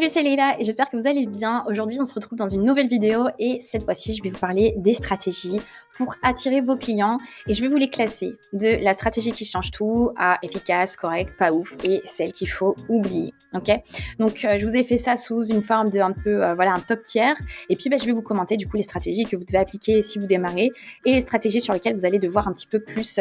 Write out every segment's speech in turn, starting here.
Salut, c'est Leïla et j'espère que vous allez bien. Aujourd'hui, on se retrouve dans une nouvelle vidéo et cette fois-ci, je vais vous parler des stratégies pour attirer vos clients et je vais vous les classer de la stratégie qui change tout à efficace, correcte, pas ouf et celle qu'il faut oublier. Ok. Donc, je vous ai fait ça sous une forme de un top tiers et puis je vais vous commenter du coup les stratégies que vous devez appliquer si vous démarrez et les stratégies sur lesquelles vous allez devoir un petit peu plus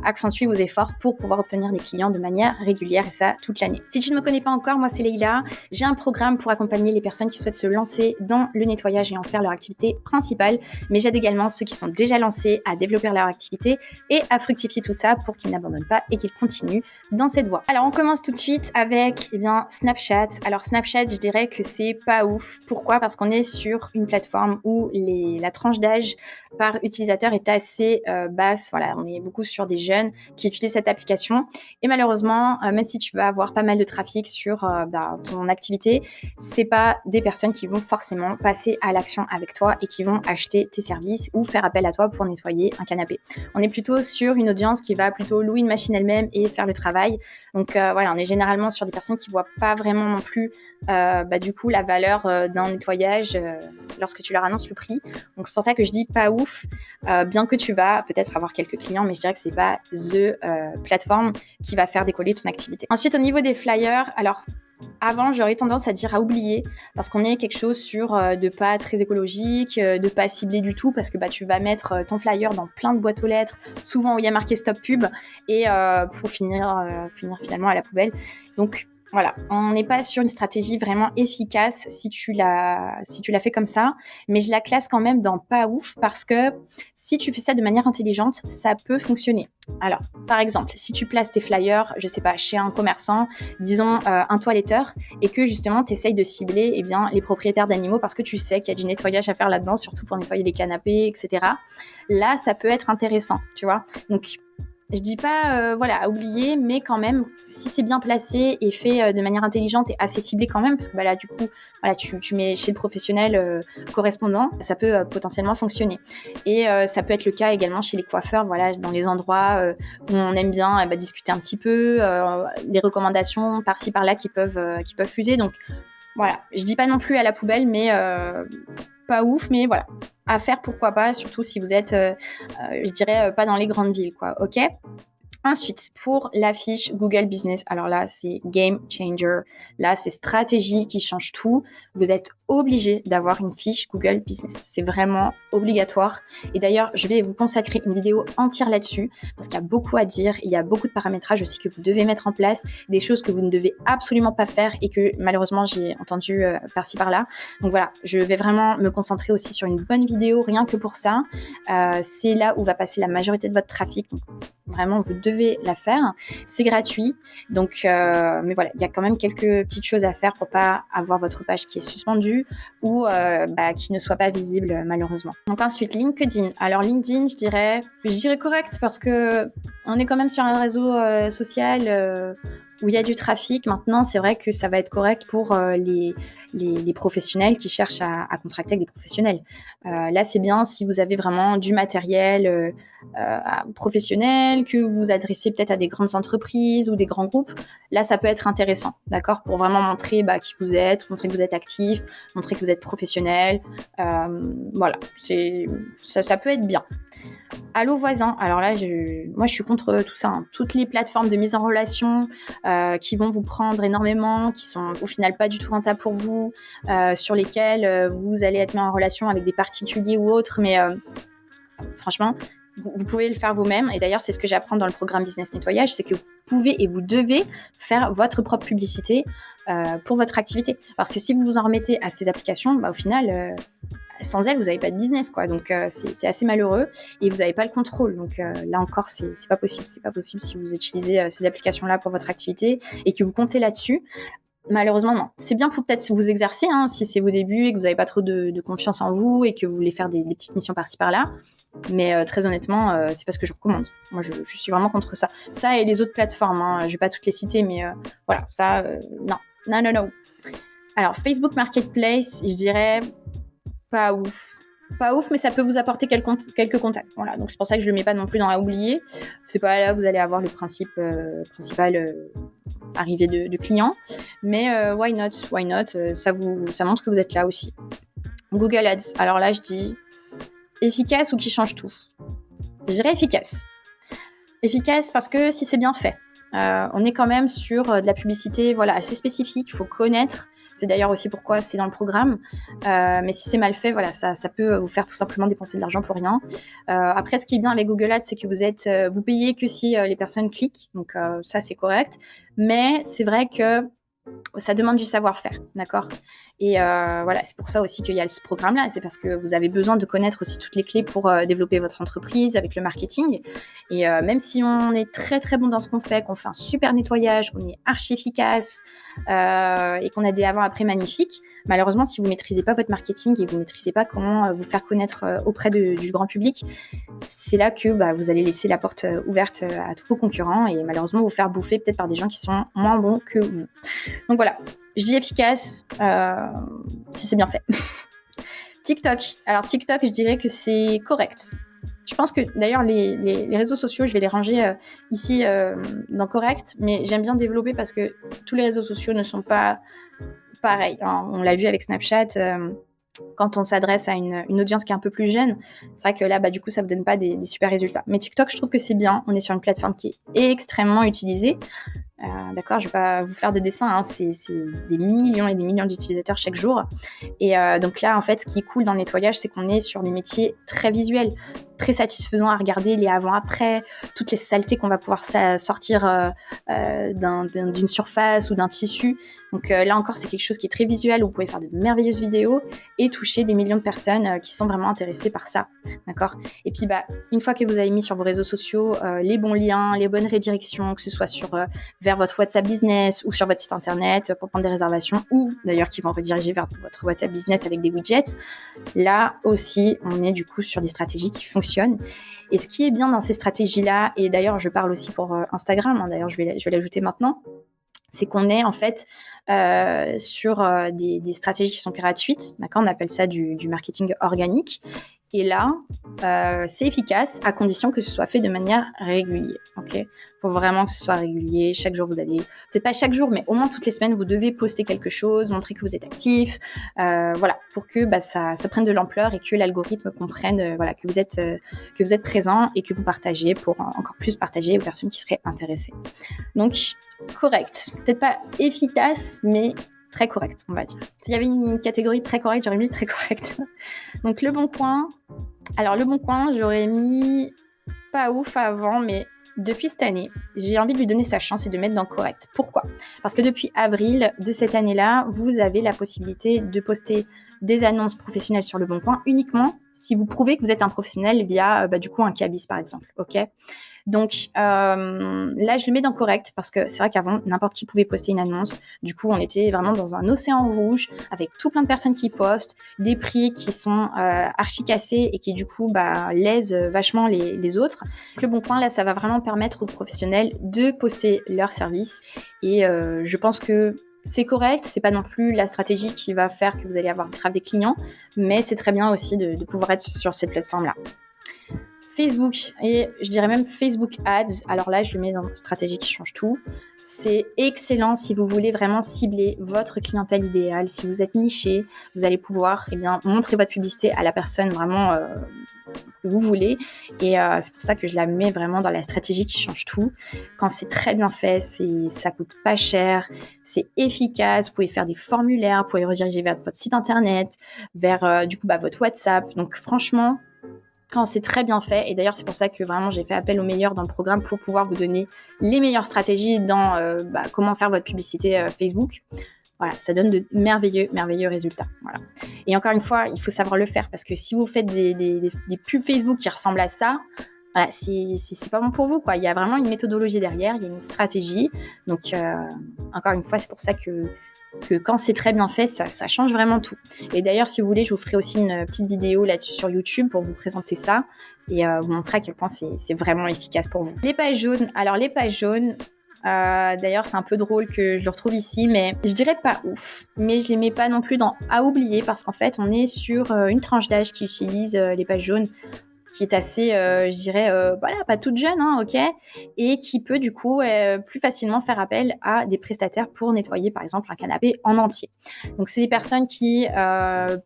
accentuer vos efforts pour pouvoir obtenir des clients de manière régulière et ça toute l'année. Si tu ne me connais pas encore, moi c'est Leïla. J'ai un programme pour accompagner les personnes qui souhaitent se lancer dans le nettoyage et en faire leur activité principale, mais j'aide également ceux qui sont déjà lancés à développer leur activité et à fructifier tout ça pour qu'ils n'abandonnent pas et qu'ils continuent dans cette voie. Alors on commence tout de suite avec Snapchat. Alors Snapchat, je dirais que c'est pas ouf. Pourquoi ? Parce qu'on est sur une plateforme où la tranche d'âge par utilisateur est assez basse. Voilà, on est beaucoup sur des jeunes qui utilisent cette application et malheureusement, même si tu vas avoir pas mal de trafic sur ton activité, c'est pas des personnes qui vont forcément passer à l'action avec toi et qui vont acheter tes services ou faire appel à toi pour nettoyer un canapé. On est plutôt sur une audience qui va plutôt louer une machine elle-même et faire le travail. Donc on est généralement sur des personnes qui voient pas vraiment non plus du coup la valeur d'un nettoyage lorsque tu leur annonces le prix. Donc c'est pour ça que je dis pas ouf, bien que tu vas peut-être avoir quelques clients, mais je dirais que c'est pas the plateforme qui va faire décoller ton activité. Ensuite, au niveau des flyers, alors avant, j'aurais tendance à dire à oublier parce qu'on est quelque chose sur de pas très écologique, de pas ciblé du tout parce que tu vas mettre ton flyer dans plein de boîtes aux lettres, souvent où il y a marqué stop pub et pour finir finalement à la poubelle. Donc voilà, on n'est pas sur une stratégie vraiment efficace si tu l'as fait comme ça, mais je la classe quand même dans pas ouf parce que si tu fais ça de manière intelligente, ça peut fonctionner. Alors, par exemple, si tu places tes flyers, je sais pas, chez un commerçant, disons un toiletteur, et que justement tu essayes de cibler les propriétaires d'animaux parce que tu sais qu'il y a du nettoyage à faire là-dedans, surtout pour nettoyer les canapés, etc. Là, ça peut être intéressant, tu vois. Donc, je dis pas à oublier, mais quand même, si c'est bien placé et fait de manière intelligente et assez ciblé quand même, parce que là du coup, tu mets chez le professionnel correspondant, ça peut potentiellement fonctionner. Et ça peut être le cas également chez les coiffeurs, dans les endroits où on aime bien discuter un petit peu, les recommandations par-ci par-là qui peuvent fuser. Donc voilà, je dis pas non plus à la poubelle, mais pas ouf, mais voilà. À faire, pourquoi pas, surtout si vous êtes, je dirais, pas dans les grandes villes, quoi, ok ? Ensuite, pour la fiche Google Business, alors là, c'est game changer. Là, c'est stratégie qui change tout. Vous êtes obligé d'avoir une fiche Google Business. C'est vraiment obligatoire. Et d'ailleurs, je vais vous consacrer une vidéo entière là-dessus parce qu'il y a beaucoup à dire. Il y a beaucoup de paramétrages aussi que vous devez mettre en place, des choses que vous ne devez absolument pas faire et que malheureusement, j'ai entendu par-ci par-là. Donc voilà, je vais vraiment me concentrer aussi sur une bonne vidéo rien que pour ça. C'est là où va passer la majorité de votre trafic. Donc vraiment, vous devez la faire. C'est gratuit. Donc, mais voilà, il y a quand même quelques petites choses à faire pour pas avoir votre page qui est suspendue ou qui ne soit pas visible malheureusement. Donc ensuite, LinkedIn. Alors LinkedIn, je dirais correct parce que on est quand même sur un réseau social où il y a du trafic. Maintenant, c'est vrai que ça va être correct pour les professionnels qui cherchent à contracter avec des professionnels. Là, c'est bien si vous avez vraiment du matériel professionnel, que vous vous adressez peut-être à des grandes entreprises ou des grands groupes. Là, ça peut être intéressant, d'accord, pour vraiment montrer qui vous êtes, montrer que vous êtes actif, montrer que vous êtes professionnel. Voilà, ça peut être bien. Allo voisin, alors là, moi je suis contre tout ça. Toutes les plateformes de mise en relation qui vont vous prendre énormément, qui sont au final pas du tout rentables pour vous, sur lesquelles vous allez être mis en relation avec des particuliers ou autres, mais franchement, vous pouvez le faire vous-même. Et d'ailleurs, c'est ce que j'apprends dans le programme Business Nettoyage, c'est que vous pouvez et vous devez faire votre propre publicité pour votre activité. Parce que si vous vous en remettez à ces applications, au final... sans elles, vous n'avez pas de business, quoi. Donc, c'est assez malheureux et vous n'avez pas le contrôle. Donc, là encore, c'est pas possible. C'est pas possible si vous utilisez ces applications-là pour votre activité et que vous comptez là-dessus. Malheureusement, non. C'est bien pour peut-être vous exercer, si c'est vos débuts et que vous n'avez pas trop de confiance en vous et que vous voulez faire des petites missions par-ci par-là. Mais très honnêtement, c'est pas ce que je recommande. Moi, je suis vraiment contre ça. Ça et les autres plateformes, je vais pas toutes les citer, mais voilà, ça, non. Non. Alors, Facebook Marketplace, je dirais... pas ouf, mais ça peut vous apporter quelques contacts. Voilà, donc c'est pour ça que je le mets pas non plus dans à oublier. C'est pas là où vous allez avoir le principe principal arrivée de clients. Mais why not, ça montre que vous êtes là aussi. Google Ads, alors là je dis efficace ou qui change tout. Je dirais efficace. Efficace parce que si c'est bien fait, on est quand même sur de la publicité assez spécifique, il faut connaître. C'est d'ailleurs aussi pourquoi c'est dans le programme. Mais si c'est mal fait, ça peut vous faire tout simplement dépenser de l'argent pour rien. Après, ce qui est bien avec Google Ads, c'est que vous payez que si les personnes cliquent. Donc ça, c'est correct. Mais c'est vrai que ça demande du savoir-faire, d'accord ? Et c'est pour ça aussi qu'il y a ce programme-là. C'est parce que vous avez besoin de connaître aussi toutes les clés pour développer votre entreprise avec le marketing. Et même si on est très très bon dans ce qu'on fait un super nettoyage, qu'on est archi efficace et qu'on a des avant-après magnifiques, malheureusement, si vous maîtrisez pas votre marketing et vous maîtrisez pas comment vous faire connaître auprès du grand public, c'est là que vous allez laisser la porte ouverte à tous vos concurrents et malheureusement vous faire bouffer peut-être par des gens qui sont moins bons que vous. Donc voilà, je dis efficace si c'est bien fait. TikTok. Alors TikTok, je dirais que c'est correct. Je pense que d'ailleurs les réseaux sociaux, je vais les ranger ici dans correct, mais j'aime bien développer parce que tous les réseaux sociaux ne sont pas pareils. On l'a vu avec Snapchat. Quand on s'adresse à une audience qui est un peu plus jeune, c'est vrai que là, du coup, ça vous donne pas des super résultats. Mais TikTok, je trouve que c'est bien. On est sur une plateforme qui est extrêmement utilisée. D'accord, je vais pas vous faire de dessin, hein, c'est des millions et des millions d'utilisateurs chaque jour. Et donc là, en fait, ce qui est cool dans le nettoyage, c'est qu'on est sur des métiers très visuels, très satisfaisants à regarder, les avant-après, toutes les saletés qu'on va pouvoir sortir d'une surface ou d'un tissu. Donc là encore, c'est quelque chose qui est très visuel, où vous pouvez faire de merveilleuses vidéos et toucher des millions de personnes qui sont vraiment intéressées par ça. D'accord ? Et puis, une fois que vous avez mis sur vos réseaux sociaux les bons liens, les bonnes redirections, que ce soit vers votre WhatsApp Business ou sur votre site internet pour prendre des réservations ou d'ailleurs qui vont rediriger vers votre WhatsApp Business avec des widgets. Là aussi, on est du coup sur des stratégies qui fonctionnent. Et ce qui est bien dans ces stratégies-là, et d'ailleurs je parle aussi pour Instagram, hein, d'ailleurs je vais l'ajouter maintenant, c'est qu'on est en fait sur des stratégies qui sont gratuites, d'accord ? On appelle ça du marketing organique. Et là, c'est efficace à condition que ce soit fait de manière régulière. Ok ? Faut vraiment que ce soit régulier. Chaque jour, vous allez, peut-être pas chaque jour, mais au moins toutes les semaines, vous devez poster quelque chose, montrer que vous êtes actif, pour que ça prenne de l'ampleur et que l'algorithme comprenne, que vous êtes présent et que vous partagez pour encore plus partager aux personnes qui seraient intéressées. Donc correct, peut-être pas efficace, mais très correct, on va dire. S'il y avait une catégorie très correcte, j'aurais mis très correct. Donc Le Bon Coin. Alors Le Bon Coin, j'aurais mis pas ouf avant, mais depuis cette année, j'ai envie de lui donner sa chance et de mettre dans correct. Pourquoi ? Parce que depuis avril de cette année-là, vous avez la possibilité de poster des annonces professionnelles sur Le Bon Coin uniquement si vous prouvez que vous êtes un professionnel via du coup un cabis par exemple. Ok ? Donc là, je le mets dans correct parce que c'est vrai qu'avant, n'importe qui pouvait poster une annonce. Du coup, on était vraiment dans un océan rouge avec tout plein de personnes qui postent, des prix qui sont archi cassés et qui du coup lèsent vachement les autres. Donc, Le Bon Coin, là, ça va vraiment permettre aux professionnels de poster leurs services et je pense que c'est correct, c'est pas non plus la stratégie qui va faire que vous allez avoir grave des clients, mais c'est très bien aussi de pouvoir être sur cette plateforme-là. Facebook, et je dirais même Facebook Ads, alors là je le mets dans stratégie qui change tout. C'est excellent si vous voulez vraiment cibler votre clientèle idéale. Si vous êtes niché, vous allez pouvoir montrer votre publicité à la personne vraiment que vous voulez. Et c'est pour ça que je la mets vraiment dans la stratégie qui change tout. Quand c'est très bien fait, ça coûte pas cher, c'est efficace. Vous pouvez faire des formulaires, vous pouvez rediriger vers votre site internet, vers votre WhatsApp. Donc franchement, quand c'est très bien fait, et d'ailleurs c'est pour ça que vraiment j'ai fait appel aux meilleurs dans le programme pour pouvoir vous donner les meilleures stratégies dans comment faire votre publicité Facebook. Voilà, ça donne de merveilleux résultats. Voilà. Et encore une fois, il faut savoir le faire parce que si vous faites des pubs Facebook qui ressemblent à ça, voilà, c'est pas bon pour vous, quoi. Il y a vraiment une méthodologie derrière, il y a une stratégie. Donc encore une fois, c'est pour ça que quand c'est très bien fait, ça change vraiment tout. Et d'ailleurs, si vous voulez, je vous ferai aussi une petite vidéo là-dessus sur YouTube pour vous présenter ça et vous montrer à quel point c'est vraiment efficace pour vous. Les pages jaunes. Alors, les pages jaunes, d'ailleurs, c'est un peu drôle que je le retrouve ici, mais je dirais pas ouf. Mais je les mets pas non plus dans à oublier parce qu'en fait, on est sur une tranche d'âge qui utilise les pages jaunes qui est assez, je dirais, voilà, pas toute jeune, hein, ok, et qui peut du coup plus facilement faire appel à des prestataires pour nettoyer par exemple un canapé en entier. Donc c'est des personnes qui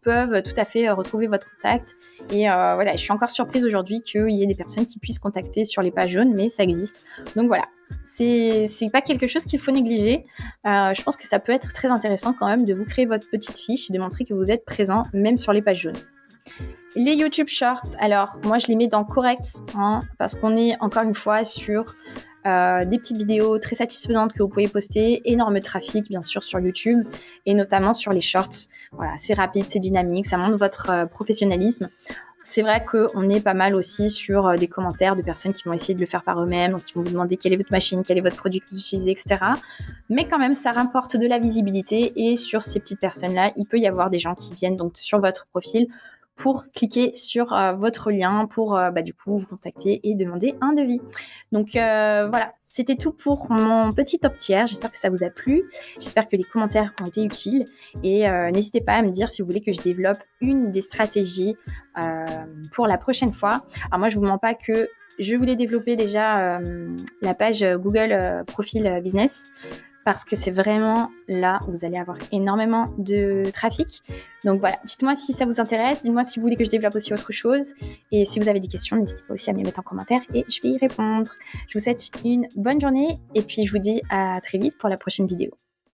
peuvent tout à fait retrouver votre contact. Et voilà, je suis encore surprise aujourd'hui qu'il y ait des personnes qui puissent contacter sur les pages jaunes, mais ça existe. Donc voilà, c'est pas quelque chose qu'il faut négliger. Je pense que ça peut être très intéressant quand même de vous créer votre petite fiche et de montrer que vous êtes présent même sur les pages jaunes. Les YouTube Shorts, alors moi je les mets dans correct, hein, parce qu'on est encore une fois sur des petites vidéos très satisfaisantes que vous pouvez poster, énorme trafic bien sûr sur YouTube et notamment sur les shorts. Voilà, c'est rapide, c'est dynamique, ça montre votre professionnalisme. C'est vrai qu'on est pas mal aussi sur des commentaires de personnes qui vont essayer de le faire par eux-mêmes, donc qui vont vous demander quelle est votre machine, quel est votre produit que vous utilisez, etc. Mais quand même, ça rapporte de la visibilité et sur ces petites personnes-là, il peut y avoir des gens qui viennent donc sur votre profil pour cliquer sur votre lien pour du coup vous contacter et demander un devis. Donc voilà, c'était tout pour mon petit top tiers. J'espère que ça vous a plu. J'espère que les commentaires ont été utiles et n'hésitez pas à me dire si vous voulez que je développe une des stratégies pour la prochaine fois. Alors moi, je vous mens pas que je voulais développer déjà la page Google Profil Business, parce que c'est vraiment là où vous allez avoir énormément de trafic. Donc voilà, dites-moi si ça vous intéresse, dites-moi si vous voulez que je développe aussi autre chose. Et si vous avez des questions, n'hésitez pas aussi à me les mettre en commentaire et je vais y répondre. Je vous souhaite une bonne journée et puis je vous dis à très vite pour la prochaine vidéo.